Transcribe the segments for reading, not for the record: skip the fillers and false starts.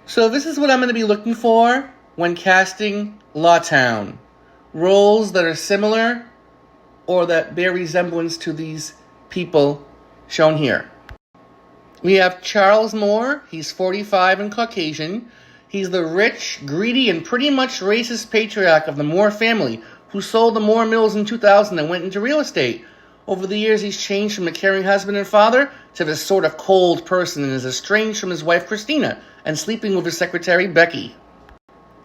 So this is what I'm going to be looking for when casting Lawtown. Roles that are similar or that bear resemblance to these people shown here. We have Charles Moore. He's 45 and Caucasian. He's the rich, greedy, and pretty much racist patriarch of the Moore family who sold the Moore Mills in 2000 and went into real estate. Over the years, he's changed from a caring husband and father to this sort of cold person and is estranged from his wife, Christina, and sleeping with his secretary, Becky.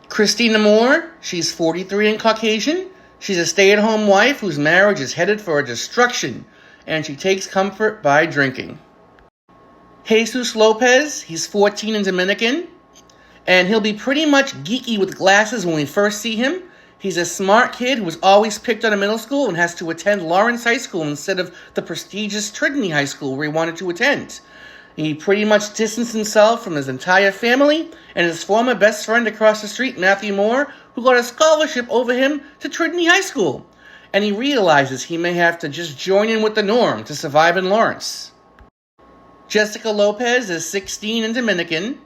Christina Moore, she's 43 and Caucasian. She's a stay-at-home wife whose marriage is headed for destruction, and she takes comfort by drinking. Jesus Lopez, he's 14 and Dominican, and he'll be pretty much geeky with glasses when we first see him. He's a smart kid who was always picked on in middle school and has to attend Lawrence High School instead of the prestigious Trinity High School where he wanted to attend. He pretty much distanced himself from his entire family and his former best friend across the street, Matthew Moore, who got a scholarship over him to Trinity High School. And he realizes he may have to just join in with the norm to survive in Lawrence. Jessica Lopez is 16 and Dominican,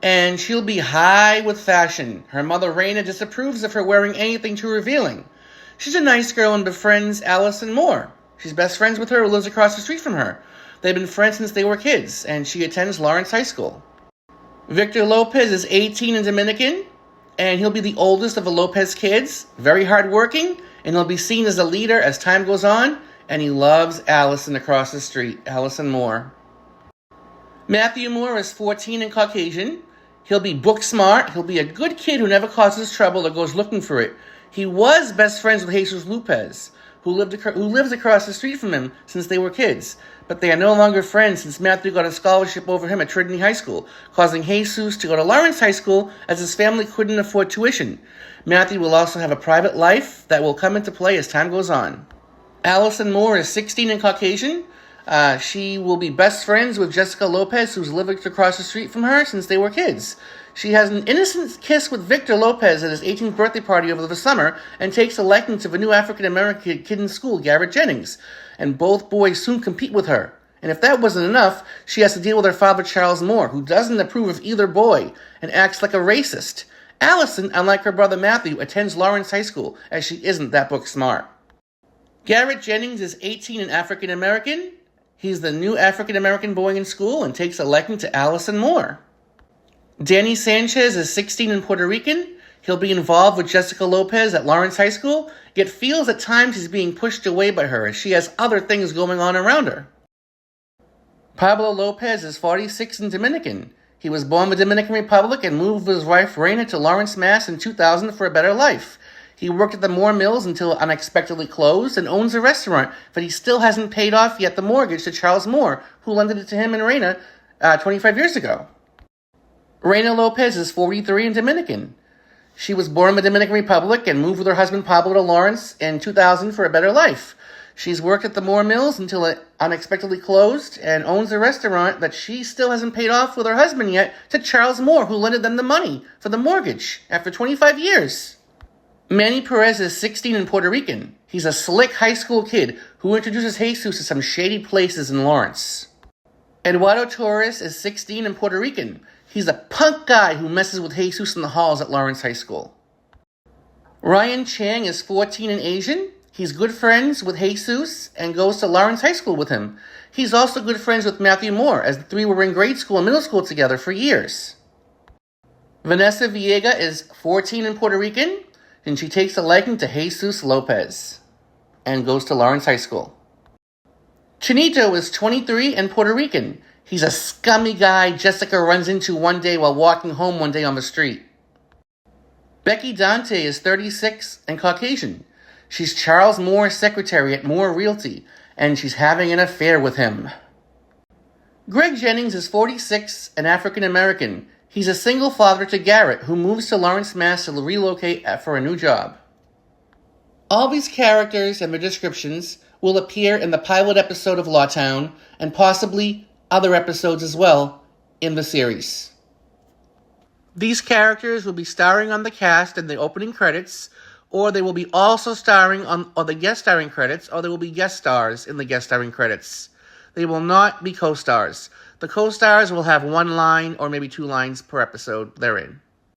and she'll be high with fashion. Her mother, Raina, disapproves of her wearing anything too revealing. She's a nice girl and befriends Allison Moore. She's best friends with her who lives across the street from her. They've been friends since they were kids, and she attends Lawrence High School. Victor Lopez is 18 and Dominican, and he'll be the oldest of the Lopez kids, very hardworking, and he'll be seen as a leader as time goes on, and he loves Allison across the street, Allison Moore. Matthew Moore is 14 and Caucasian. He'll be book smart. He'll be a good kid who never causes trouble or goes looking for it. He was best friends with Jesus Lopez, who lives across the street from him since they were kids. But they are no longer friends since Matthew got a scholarship over him at Trinity High School, causing Jesus to go to Lawrence High School as his family couldn't afford tuition. Matthew will also have a private life that will come into play as time goes on. Allison Moore is 16 and Caucasian. She will be best friends with Jessica Lopez, who's lived across the street from her since they were kids. She has an innocent kiss with Victor Lopez at his 18th birthday party over the summer and takes a liking to the new African-American kid in school, Garrett Jennings. And both boys soon compete with her. And if that wasn't enough, she has to deal with her father, Charles Moore, who doesn't approve of either boy and acts like a racist. Allison, unlike her brother Matthew, attends Lawrence High School, as she isn't that book smart. Garrett Jennings is 18 and African-American. He's the new African-American boy in school and takes a liking to Allison Moore. Danny Sanchez is 16 and Puerto Rican. He'll be involved with Jessica Lopez at Lawrence High School, yet feels at times he's being pushed away by her as she has other things going on around her. Pablo Lopez is 46 and Dominican. He was born in the Dominican Republic and moved with his wife Raina to Lawrence, Mass. In 2000 for a better life. He worked at the Moore Mills until it unexpectedly closed and owns a restaurant, but he still hasn't paid off yet the mortgage to Charles Moore, who lended it to him and Raina 25 years ago. Raina Lopez is 43 and Dominican. She was born in the Dominican Republic and moved with her husband Pablo to Lawrence in 2000 for a better life. She's worked at the Moore Mills until it unexpectedly closed and owns a restaurant that she still hasn't paid off with her husband yet to Charles Moore, who lended them the money for the mortgage after 25 years. Manny Perez is 16 and Puerto Rican. He's a slick high school kid who introduces Jesus to some shady places in Lawrence. Eduardo Torres is 16 and Puerto Rican. He's a punk guy who messes with Jesus in the halls at Lawrence High School. Ryan Chang is 14 and Asian. He's good friends with Jesus and goes to Lawrence High School with him. He's also good friends with Matthew Moore, as the three were in grade school and middle school together for years. Vanessa Viega is 14 and Puerto Rican, and she takes a liking to Jesus Lopez and goes to Lawrence High School. Chinito is 23 and Puerto Rican. He's a scummy guy Jessica runs into one day while walking home one day on the street. Becky Dante is 36 and Caucasian. She's Charles Moore's secretary at Moore Realty, and she's having an affair with him. Greg Jennings is 46 and African American. He's a single father to Garrett, who moves to Lawrence, Mass. To relocate for a new job. All these characters and their descriptions will appear in the pilot episode of Lawtown, and possibly other episodes as well in the series. These characters will be starring on the cast in the opening credits, or they will be also starring on the guest starring credits, or they will be guest stars in the guest starring credits. They will not be co-stars. The co-stars will have one line or maybe two lines per episode they're in.